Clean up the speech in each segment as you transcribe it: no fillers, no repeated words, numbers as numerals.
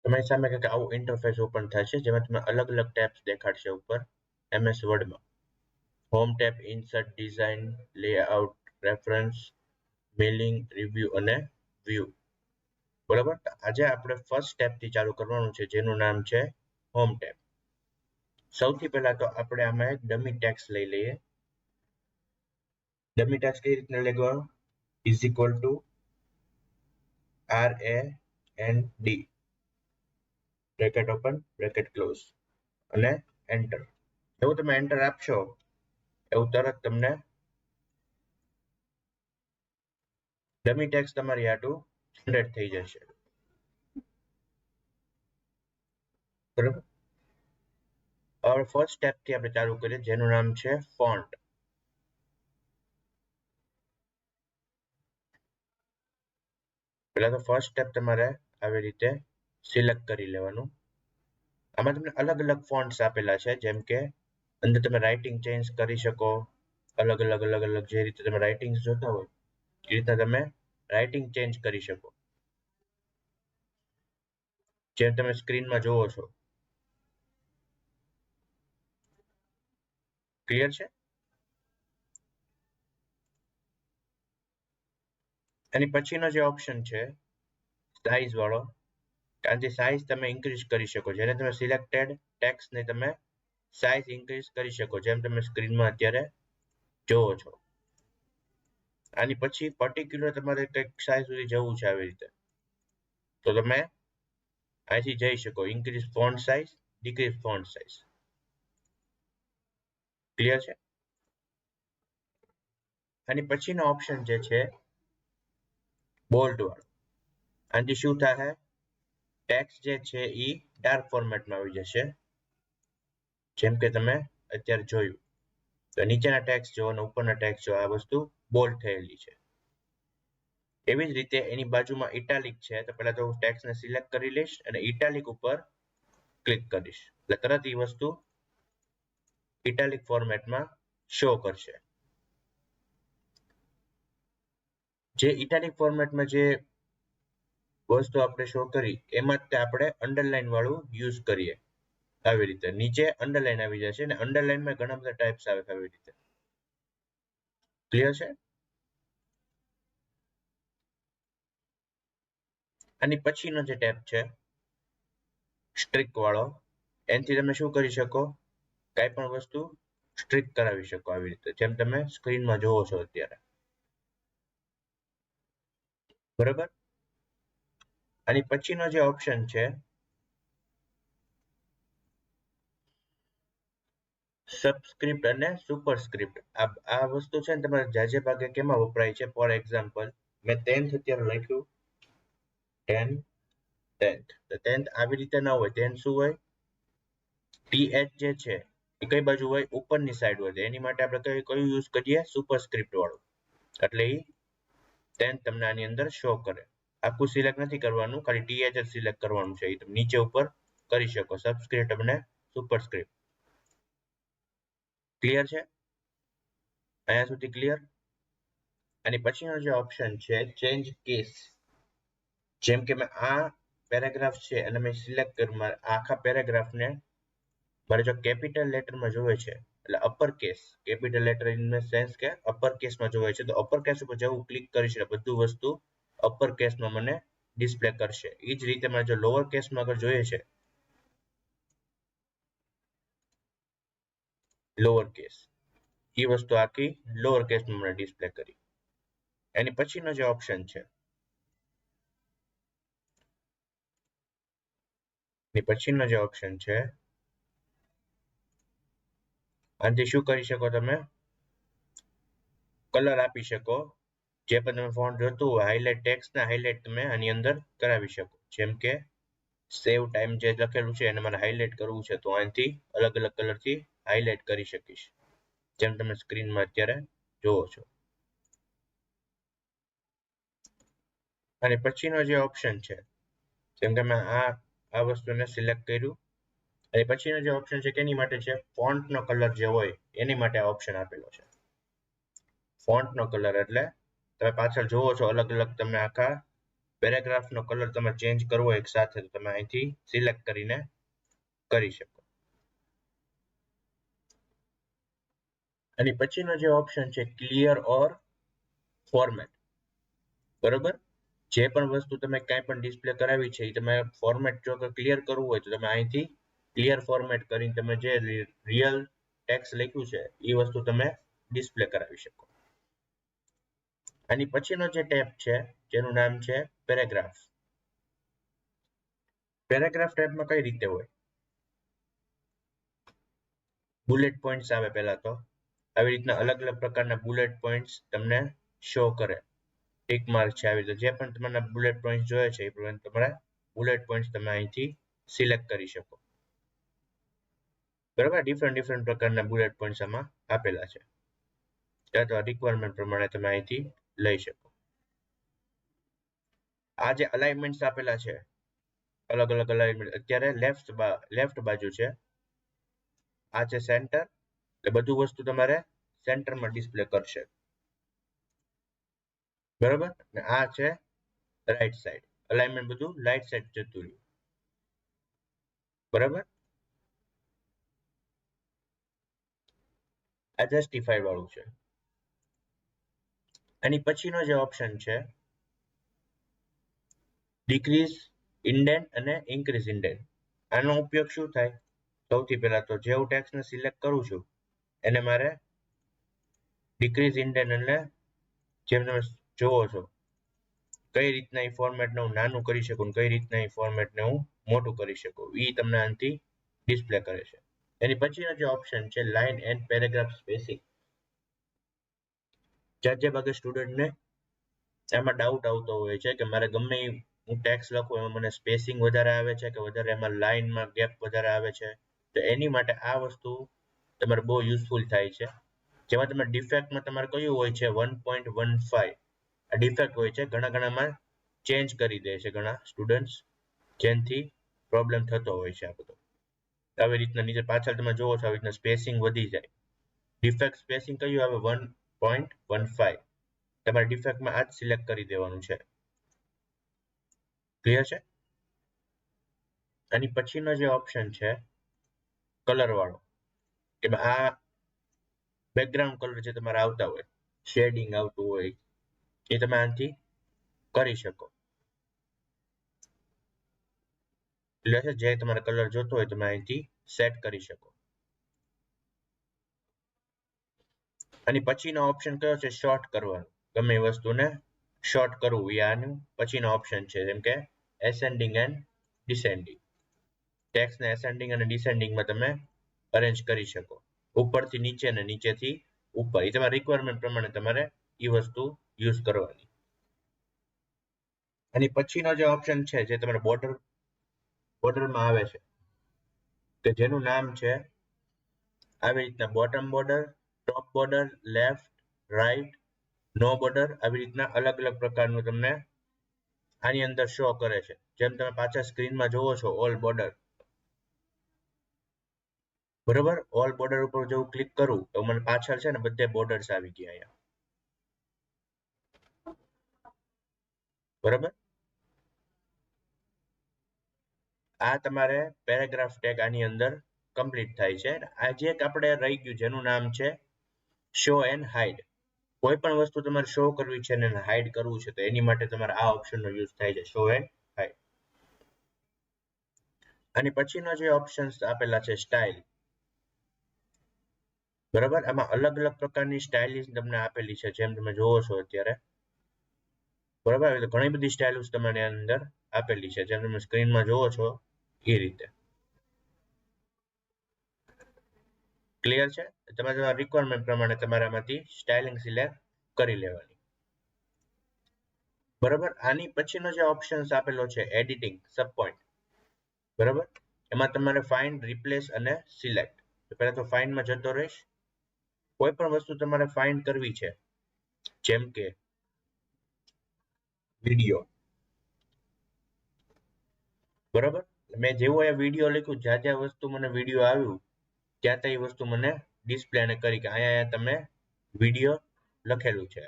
તમારી સામે કંઈક આવું ઇન્ટરફેસ ઓપન થશે જેમાં તમને અલગ અલગ ટેબ્સ દેખાડશે ઉપર MS વર્ડમાં. Home tab, insert, design, layout, reference, mailing, review અને વ્યૂ. બરાબર. આજે આપણે ફર્સ્ટ ટેબથી ચાલુ કરવાનું છે જેનું નામ છે હોમ ટેબ. સૌથી પહેલા તો આપણે આમાં એક ડમી ટેક્સ્ટ લઈ લઈએ. ડમી ટેક્સ્ટ કઈ રીતના લખવાનો? Is equal to RAND bracket open bracket close અને એન્ટર. જેવું તમે એન્ટર આપશો એવું તરત તમને ડમી ટેક્સ્ટ તમારી આટું જનરેટ થઈ જશે. બરાબર. હવે ફર્સ્ટ સ્ટેપ થી આપણે ચાલુ કરીએ જેનું નામ છે ફોન્ટ. પહેલા તો ફર્સ્ટ સ્ટેપ તમારે આવી રીતે સિલેક્ટ કરી લેવાનું. આમાં તમને અલગ અલગ ફોન્ટ્સ આપેલા છે જેમ કે અંદર તમે રાઇટિંગ ચેન્જ કરી શકો. અલગ અલગ જે રીતે તમે રાઇટિંગ જોતા હોય એ રીતે તમે રાઇટિંગ ચેન્જ કરી શકો. જે તમે સ્ક્રીનમાં જોવો છો. ક્લિયર છે? એની પછીનો જે ઓપ્શન છે સાઇઝ વાળો, ત્યાંથી સાઇઝ તમે ઇન્ક્રીઝ કરી શકો. જેને તમે સિલેક્ટેડ ટેક્સ્ટને તમે સાઇઝ ઇન્ક્રીઝ કરી શકો જેમ તમે સ્ક્રીનમાં અત્યારે જોવો છો. આની પછી પર્ટિક્યુલર તમારે કંઈક સાઇઝ સુધી જવું છે આવી રીતે તો તમે અહીંથી જઈ શકો. Increase font size, decrease font size. Clear છે? આની પછીનો ઓપ્શન જે છે બોલ્ડ વાળો. આનાથી શું થાય? ટેક્સ્ટ જે છે એ ડાર્ક ફોર્મેટમાં આવી જશે જેમ કે તમે અત્યારે જોયું. તો નીચેના ટેક્સ્ટ જો અને ઉપરના ટેક્સ્ટ જો આ વસ્તુ બોલ્ડ થયેલી છે. એવી જ રીતે એની બાજુમાં ઇટાલિક છે તો પહેલા તો હું ટેક્સ્ટને સિલેક્ટ કરી લઈશ અને ઇટાલિક ઉપર ક્લિક કરીશ એટલે તરત એ વસ્તુ ઇટાલિક ફોર્મેટમાં શો કરશે. જે ઇટાલિક ફોર્મેટમાં જે વસ્તુ આપણે શો કરી એમાં જ આપણે અંડરલાઈન વાળું યુઝ કરીએ. આવી રીતે નીચે અંડરલાઈન આવી જશે અને અંડરલાઈનમાં ઘણા બધા ટાઈપ્સ આવે આવી રીતે. ક્લિયર છે? આની પછીનો જે ટેબ છે સ્ટ્રીક વાળો, એનાથી તમે શું કરી શકો? કઈ પણ વસ્તુ સ્ટ્રીક કરાવી શકો આવી રીતે જેમ તમે સ્ક્રીનમાં જોવો છો અત્યારે. બરાબર. આની પછીનો જે ઓપ્શન છે સબસ્ક્રિપ્ટ અને સુપરસ્ક્રિપ્ટ. આ વસ્તુ છે ને તમારે જાજે ભાગે કેમાં વપરાય છે? ફોર એક્ઝામ્પલ મેં 10th અત્યારે લખ્યું 10th. તો 10th આવી રીતે ના હોય. 10 શું હોય? TH જે છે એ કઈ બાજુ હોય? ઉપરની સાઈડ હોય. એની માટે આપણે કયું યુઝ કરીએ? સુપરસ્ક્રિપ્ટ વાળું. એટલે એ 10 તમને આની અંદર શો કરે. આખું સિલેક્ટ નથી કરવાનું, ખાલી TH જ સિલેક્ટ કરવાનું છે. એ તમે નીચે ઉપર કરી શકો. સબસ્ક્રિપ્ટ અને સુપરસ્ક્રિપ્ટ. ક્લિયર છે? અહીંયા સુધી ક્લિયર? અને પછીનો જે ઓપ્શન છે ચેન્જ કેસ. જેમ કે મેં આ પેરેગ્રાફ છે અને મેં સિલેક્ટ કર્યું. મારે આખા પેરેગ્રાફને મારે જો કેપિટલ લેટરમાં જોવે છે એટલે upper case, capital letter in the sense કે અપર કેસમાં જોવે છે તો અપર કેસ ઉપર જેવું ક્લિક કરીશ એટલે બધું વસ્તુ અપર કેસમાં મને ડિસ્પ્લે કરશે. એ જ રીતે મારે જો લોઅર કેસમાં અગર જોઈએ છે લોઅર કેસ, એ વસ્તુ આખી લોઅર કેસમાં મને ડિસ્પ્લે કરી. એની પછીનો જે ઓપ્શન છે આનાથી શું કરી શકો? તમે કલર આપી શકો. જે પણ તમે ફોન્ટ જોતું હોય હાઇલાઇટ ટેક્સ્ટને હાઇલાઇટ તમે આની અંદર કરાવી શકો. જેમ કે સેવ ટાઈમ જે લખેલું છે એને મને હાઇલાઇટ કરવું છે તો અહીંથી અલગ અલગ કલરથી હાઇલાઇટ કરી શકીશ જેમ તમે સ્ક્રીનમાં અત્યારે જોવો છો. અને પછીનો જે ઓપ્શન છે જેમ કે મેં આ વસ્તુને સિલેક્ટ કર્યું. અને પછીનો જે ઓપ્શન છે કેની માટે છે? ફોન્ટનો કલર જે હોય એની માટે આ ઓપ્શન આપેલો છે. ફોન્ટનો કલર એટલે તમે પાછળ જોવો છો અલગ અલગ તમને આખા પેરેગ્રાફનો કલર તમે ચેન્જ કરવો એક સાથે તો તમે અહીંથી સિલેક્ટ કરીને કરી શકો. અને પછીનો જે ઓપ્શન છે ક્લિયર ઓર ફોર્મેટ. બરોબર, જે પણ વસ્તુ તમે કાંઈ પણ ડિસ્પ્લે કરાવી છે એ તમે ફોર્મેટ જો ક્લિયર કરવું હોય તો તમે અહીંથી ક્લિયર ફોર્મેટ કરીને તમે જે રિયલ ટેક્સ્ટ લખ્યું છે એ વસ્તુ તમે ડિસ્પ્લે કરાવી શકો. આની પછીનો જે ટેબ છે જેનું નામ છે પેરેગ્રાફ. પેરેગ્રાફ ટેબમાં કઈ રીતે હોય, બુલેટ પોઈન્ટ્સ આવે. પહેલા તો આવી રીતના અલગ અલગ પ્રકારના બુલેટ પોઈન્ટ્સ તમને શો કરે, ટિક માર્ક છે, આવી રીતે જે પણ તમને બુલેટ પોઈન્ટ્સ જોઈએ છે એ પ્રમાણે તમારા બુલેટ પોઈન્ટ્સ તમે અહીંથી સિલેક્ટ કરી શકો. બરાબર, ડિફરન્ટ પ્રકારના બુલેટ પોઈન્ટ્સ આમાં આપેલા છે, અથવા રિક્વાયરમેન્ટ પ્રમાણે તમે અહીંથી લઈ શકો. આ જે અલાઇનમેન્ટ્સ આપેલા છે, અલગ અલગ અલાઇનમેન્ટ, અત્યારે લેફ્ટ બાજુ છે, આ છે સેન્ટર, એટલે બધું વસ્તુ તમારે સેન્ટરમાં ડિસ્પ્લે કરશે. બરાબર, ને આ છે રાઈટ સાઈડ, અલાઇનમેન્ટ બધું રાઈટ સાઈડ જતું રહ્યું. બરાબર, આ જસ્ટિફાઈ વાળું છે. એની પછીનો જે ઓપ્શન છે ડિક્રીઝ ઇન્ડેન્ટ અને ઇન્ક્રીઝ ઇન્ડેન્ટ. આનો ઉપયોગ શું થાય, સૌથી પહેલા તો જે હું ટેક્સ્ટને સિલેક્ટ કરું છું એને મારે ડિક્રીઝ ઇન્ડેન્ટ એટલે જેમ તમે જોવો છો કઈ રીતના એ ફોર્મેટને હું નાનું કરી શકું, કઈ રીતના એ ફોર્મેટને હું મોટું કરી શકું, એ તમને આનાથી ડિસ્પ્લે કરે છે. એની પછીનો જે ઓપ્શન છે લાઇન એન્ડ પેરેગ્રાફ સ્પેસિંગ. જે ભાગે સ્ટુડન્ટને એમાં ડાઉટ આવતો હોય છે કે મારે ગમે હું ટેક્સ્ટ લખું એમાં મને સ્પેસિંગ વધારે આવે છે કે વધારે એમાં લાઇનમાં ગેપ વધારે આવે છે, તો એની માટે આ વસ્તુ તમારે બહુ યુઝફુલ થાય છે. જેમાં તમે ડિફેક્ટમાં તમારે કયું હોય છે 1.15, આ ડિફેક્ટ હોય છે. ઘણામાં ચેન્જ કરી દે છે ઘણા સ્ટુડન્ટ્સ, જેનાથી પ્રોબ્લેમ થતો હોય છે. આ બધો આવી રીતના નીચે પાછળ તમે જોવો છો આવી રીતના સ્પેસિંગ વધી જાય. ડિફેક્ટ સ્પેસિંગ કયું આવે 1.15, તમારે ડિફેક્ટમાં આ જ સિલેક્ટ કરી દેવાનું છે. ક્લિયર છે. આની પછીનો જે ઓપ્શન છે કલર વાળો, કે આ બેકગ્રાઉન્ડ કલર જે તમારે આવતા હોય, શેડિંગ આવતું હોય, એ તમે આનાથી કરી શકો. એટલે જે તમારે કલર જોતો હોય તમે અહીંથી સેટ કરી શકો. આની પછીનો ઓપ્શન કયો છે શોર્ટ કરવાનો, ગમે એ વસ્તુને શોર્ટ કરવું એ આનું પછીનો ઓપ્શન છે. જેમ કે એસેન્ડિંગ એન્ડ ડિસેન્ડિંગ, ટેક્સ્ટને એસેન્ડિંગ અને ડિસેન્ડિંગમાં તમે અરેન્જ કરી શકો, ઉપરથી નીચે અને નીચેથી ઉપર, એ તમારા રિક્વાયરમેન્ટ પ્રમાણે તમારે એ વસ્તુ યુઝ કરવાની. અને પછીનો જે ઓપ્શન છે જે તમારે બોર્ડરમાં આવે છે, કે જેનું નામ છે આવી રીતના બોટમ બોર્ડર, ટોપ બોર્ડર, લેફ્ટ, રાઈટ, નો બોર્ડર, આવી રીતના અલગ અલગ પ્રકારનું તમને આની અંદર શો કરે છે. જેમ તમે પાછા સ્ક્રીનમાં જોવો છો ઓલ બોર્ડર, બરોબર, ઓલ બોર્ડર ઉપર જેવું ક્લિક કરું તો મને પાછળ છે ને બધે બોર્ડર્સ આવી ગયા અહીંયા. બરોબર, આ તમારે પેરેગ્રાફ ટેગ આની અંદર કમ્પ્લીટ થાય છે. આજે એક આપણે રહી ગયું જેનું નામ છે શો એન્ડ હાઇડ. કોઈ પણ વસ્તુ તમારે શો કરવી છે અને હાઇડ કરવું છે તો એની માટે તમારે આ ઓપ્શનનો યુઝ થાય છે, શો એન્ડ હાઇડ. અને પછીનો જે ઓપ્શન્સ આપેલા છે સ્ટાઇલ. બરાબર, આમાં અલગ અલગ પ્રકારની સ્ટાઇલિશ તમને આપેલી છે, જેમ તમે જોવો છો અત્યારે. બરાબર, એટલે ઘણી બધી સ્ટાઇલ્સ તમારી અંદર આપેલી છે, જેમ તમે સ્ક્રીનમાં જોવો છો એ રીતે. ક્લિયર છે. તમારા રિક્વાયરમેન્ટ પ્રમાણે તમારામાંથી સ્ટાઇલિંગ સિલેક્ટ કરી લેવાની. બરાબર, આની પછીનો જે ઓપ્શન્સ આપેલો છે એડિટિંગ સબ પોઈન્ટ. બરાબર, એમાં તમારે ફાઇન્ડ, રિપ્લેસ અને સિલેક્ટ. પહેલા તો ફાઇન્ડમાં જતો રહીશ. કોઈ પણ વસ્તુ તમારે ફાઇન્ડ કરવી છે, જેમ કે વિડીયો. બરાબર, મેં જેવું એ વિડીયો લખ્યું, જ્યાં વસ્તુ મને વિડીયો આવ્યું ત્યાં એ વસ્તુ મને ડિસ્પ્લે કરી કે અહીંયા તમે વિડીયો લખેલું છે.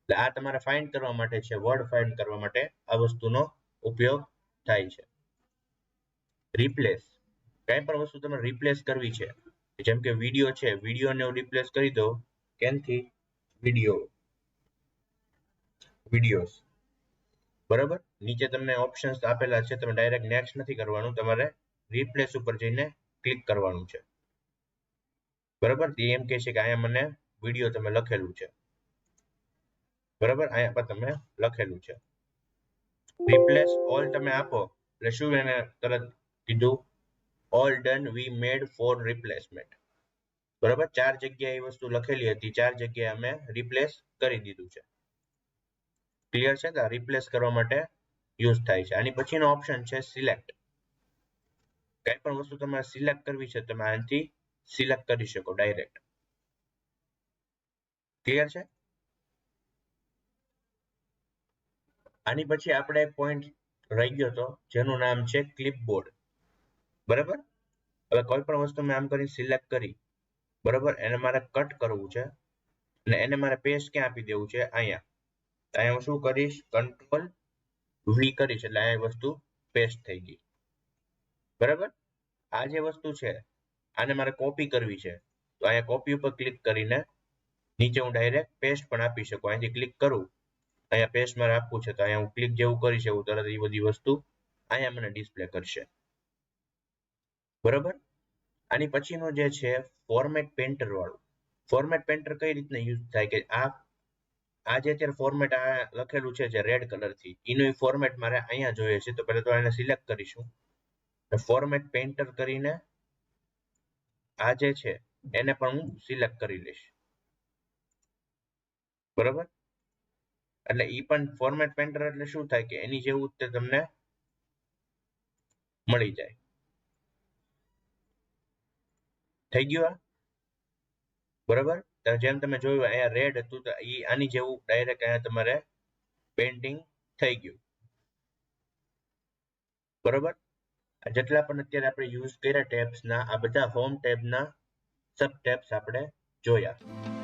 એટલે આ તમારે ફાઇન્ડ કરવા માટે છે, વર્ડ ફાઇન્ડ કરવા માટે આ વસ્તુનો ઉપયોગ થાય છે. રિપ્લેસ, કઈ પણ વસ્તુ તમારે રિપ્લેસ કરવી છે, જેમ કે વિડીયો છે, વિડીયોને રિપ્લેસ કરી દો કેનથી, વિડીયોસ. બરાબર, નીચે તમને ઓપ્શન્સ આપેલા છે, તમે ડાયરેક્ટ નેક્સ્ટ નથી કરવાનું, તમારે રિપ્લેસ ઉપર જઈને ક્લિક કરવાનું છે. બરાબર, એમ કહે છે કે અહીંયા મને વિડીયો તમે લખેલું છે. બરાબર, અહીંયા પર તમે લખેલું છે. રિપ્લેસ ઓલ તમે આપો એટલે શું એને તરત કીધું, all done we made four replacement. બરાબર, 4 જગ્યાએ એ વસ્તુ લખેલી હતી, 4 જગ્યાએ અમે રિપ્લેસ કરી દીધું છે. ક્લિયર છે, તો રિપ્લેસ કરવા માટે યુઝ થાય છે. આની પછીનો ઓપ્શન છે સિલેક્ટ. કઈ પણ વસ્તુ તમારે સિલેક્ટ કરવી છે, તમે આનાથી સિલેક્ટ કરી શકો ડાયરેક્ટ. ક્લિયર છે. આની પછી આપણે પોઈન્ટ રહી ગયો તો જેનું નામ છે ક્લિપબોર્ડ. બરાબર, હવે કોઈ પણ વસ્તુ મેં આમ કરી સિલેક્ટ કરી, બરાબર, એને મારે કટ કરવું છે અને એને મારે પેસ્ટ ક્યાં આપી દેવું છે, અહીંયા. અહીંયા હું શું કરીશ, કંટ્રોલ વી કરીશ એટલે આ વસ્તુ પેસ્ટ થઈ ગઈ. બરાબર, આ જે વસ્તુ છે આને મારે કોપી કરવી છે, તો અહીંયા કોપી ઉપર ક્લિક કરીને નીચે હું ડાયરેક્ટ પેસ્ટ પણ આપી શકું. અહીંથી ક્લિક કરું, અહીંયા પેસ્ટ મારે આપવું છે, તો અહીંયા હું ક્લિક જેવું કરીશ એવું તરત એ બધી વસ્તુ અહીંયા મને ડિસ્પ્લે કરશે. બરાબર, આની પછીનો જે છે ફોર્મેટ પેન્ટર વાળું. ફોર્મેટ પેન્ટર કઈ રીતના યુઝ થાય કે આ જે અત્યારે ફોર્મેટ આ લખેલું છે જે રેડ કલરથી, એનું ફોર્મેટ મારે અહીંયા જોઈએ છે, તો પહેલા તો એને સિલેક્ટ કરીશું, ફોર્મેટ પેન્ટર કરીને આ જે છે એને પણ હું સિલેક્ટ કરી લઈશ. બરાબર, એટલે ઈ પણ ફોર્મેટ પેન્ટર એટલે શું થાય કે એની જેવું તે તમને મળી જાય. થઈ ગયું આ? બરાબર, જેમ તમે જોયું અહીંયા રેડ હતું તો ઈ આની જેવું ડાયરેક્ટ અહીંયા તમારે પેઇન્ટિંગ થઈ ગયું. બરાબર, જેટલા પણ અત્યારે આપણે યુઝ કર્યા ટેબ્સના, આ બધા હોમ ટેબના સબ ટેબ્સ આપણે જોયા.